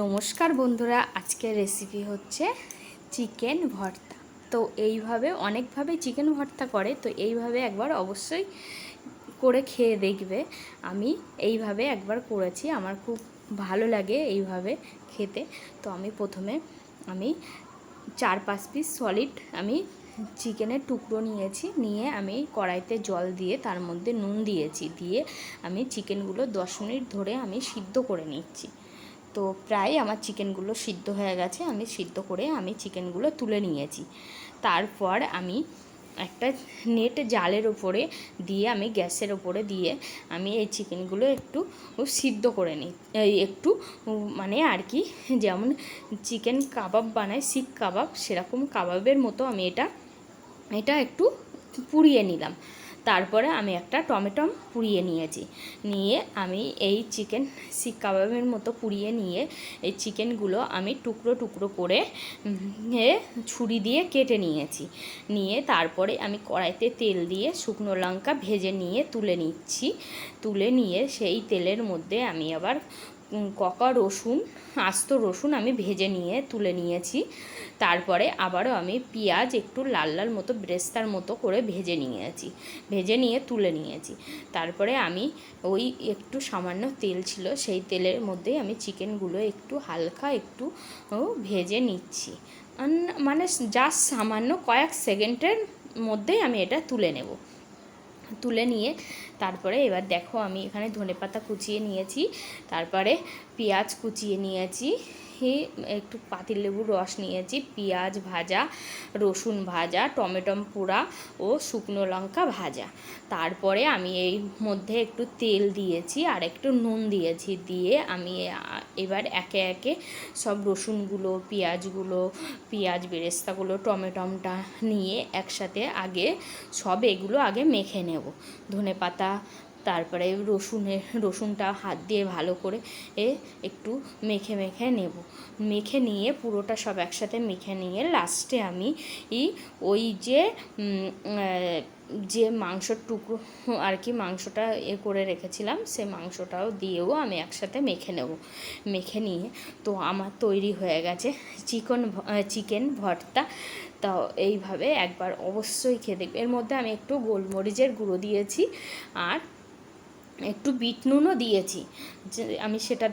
নমস্কার বন্ধুরা, আজকের রেসিপি হচ্ছে চিকেন ভর্তা। তো এইভাবে অনেকভাবে চিকেন ভর্তা করে, তো এইভাবে একবার অবশ্যই করে খেয়ে দেখবে। আমি এইভাবে একবার করেছি, আমার খুব ভালো লাগে এইভাবে খেতে। তো আমি প্রথমে 4-5 পিস সলিড আমি চিকেনের টুকরো নিয়েছি, নিয়ে আমি কড়াইতে জল দিয়ে তার মধ্যে নুন দিয়েছি, দিয়ে আমি চিকেনগুলো 10 মিনিট ধরে আমি সিদ্ধ করে নিচ্ছি। তো প্রায় আমার চিকেনগুলো সিদ্ধ হয়ে গেছে, আমি সিদ্ধ করে আমি চিকেনগুলো তুলে নিয়েছি। তারপর আমি একটা নেট জালের ওপরে দিয়ে আমি গ্যাসের ওপরে দিয়ে আমি এই চিকেনগুলো একটু সিদ্ধ করে নিই, একটু মানে আর কি, যেমন চিকেন কাবাব বানায় শিক কাবাব, সেরকম কাবাবের মতো আমি এটা একটু পুড়িয়ে নিলাম। তারপরে আমি একটা টমেটো পুড়িয়ে নিয়েছি, নিয়ে আমি এই চিকেন শিক কাবাবের মতো পুড়িয়ে নিয়ে এই চিকেনগুলো আমি টুকরো টুকরো করে ছুরি দিয়ে কেটে নিয়েছি। নিয়ে তারপরে আমি কড়াইতে তেল দিয়ে শুকনো লঙ্কা ভেজে নিয়ে তুলে নিচ্ছি। তুলে নিয়ে সেই তেলের মধ্যে আমি আবার ককা রসুন, আস্ত রসুন আমি ভেজে নিয়ে তুলে নিয়েছি। তারপরে আবারও আমি পেঁয়াজ একটু লাল লাল মতো ব্রেস্তার মতো করে ভেজে নিয়ে তুলে নিয়েছি। তারপরে আমি ওই একটু সামান্য তেল ছিল, সেই তেলের মধ্যে আমি চিকেনগুলো একটু হালকা একটু ভেজে নিচ্ছি, মানে জাস্ট সামান্য কয়েক সেকেন্ডের মধ্যেই আমি এটা তুলে নিয়ে তারপরে এবার দেখো আমি এখানে ধনেপাতা কুচিয়ে নিয়েছি, তারপরে পেঁয়াজ কুচিয়ে নিয়েছি, একটু পাতিলেবুর রস নিয়েছি, পেঁয়াজ ভাজা, রসুন ভাজা, টমেটো পোড়া ও শুকনো লঙ্কা ভাজা। তারপরে আমি এই মধ্যে একটু তেল দিয়েছি আর একটু নুন দিয়েছি, দিয়ে আমি এবার একে একে সব রসুনগুলো, পেঁয়াজ বেরেস্তাগুলো, টমেটোটা নিয়ে একসাথে এগুলো আগে মেখে নেব। ধনেপাতা, তারপরে রসুনটা হাত দিয়ে ভালো করে একটু মেখে নেব। মেখে নিয়ে পুরোটা সব একসাথে মেখে নিয়ে লাস্টে আমি ওই যে মাংসর টুকরো আর কি, মাংসটা করে রেখেছিলাম, সে মাংসটাও দিয়েও আমি একসাথে মেখে নিয়ে তো আমার তৈরি হয়ে গেছে চিকেন ভর্তা। তো এইভাবে একবার অবশ্যই খেয়ে দেখবে। এর মধ্যে আমি একটু গোলমরিচের গুঁড়ো দিয়েছি আর একটু বিট নুনও দিয়েছি, যে আমি সেটা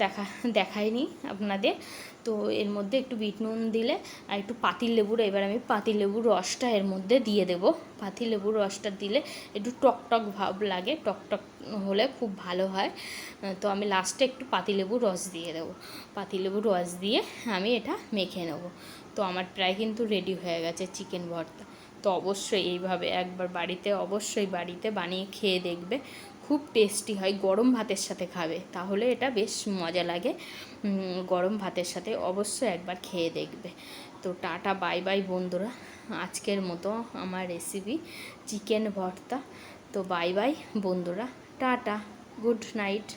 দেখাইনি আপনাদের। তো এর মধ্যে একটু বিট নুন দিলে আর একটু এবার আমি পাতিলেবুর রসটা এর মধ্যে দিয়ে দেব। পাতিলেবুর রসটা দিলে একটু টকটক ভাব লাগে, টকটক হলে খুব ভালো হয়। তো আমি লাস্টে একটু পাতিলেবুর রস দিয়ে দেবো। পাতিলেবুর রস দিয়ে আমি এটা মেখে নেব। তো আমার প্রায় কিন্তু রেডি হয়ে গেছে চিকেন ভর্তা। তো অবশ্যই এইভাবে একবার অবশ্যই বাড়িতে বানিয়ে খেয়ে দেখবে, খুব টেস্টি হয়। গরম ভাতের সাথে খাবে তাহলে এটা বেশ মজা লাগে, গরম ভাতের সাথে অবশ্যই একবার খেয়ে দেখবে। তো টাটা, বাই বাই বন্ধুরা, আজকের মতো আমার রেসিপি চিকেন ভর্তা। তো বাই বাই বন্ধুরা, টাটা, গুড নাইট।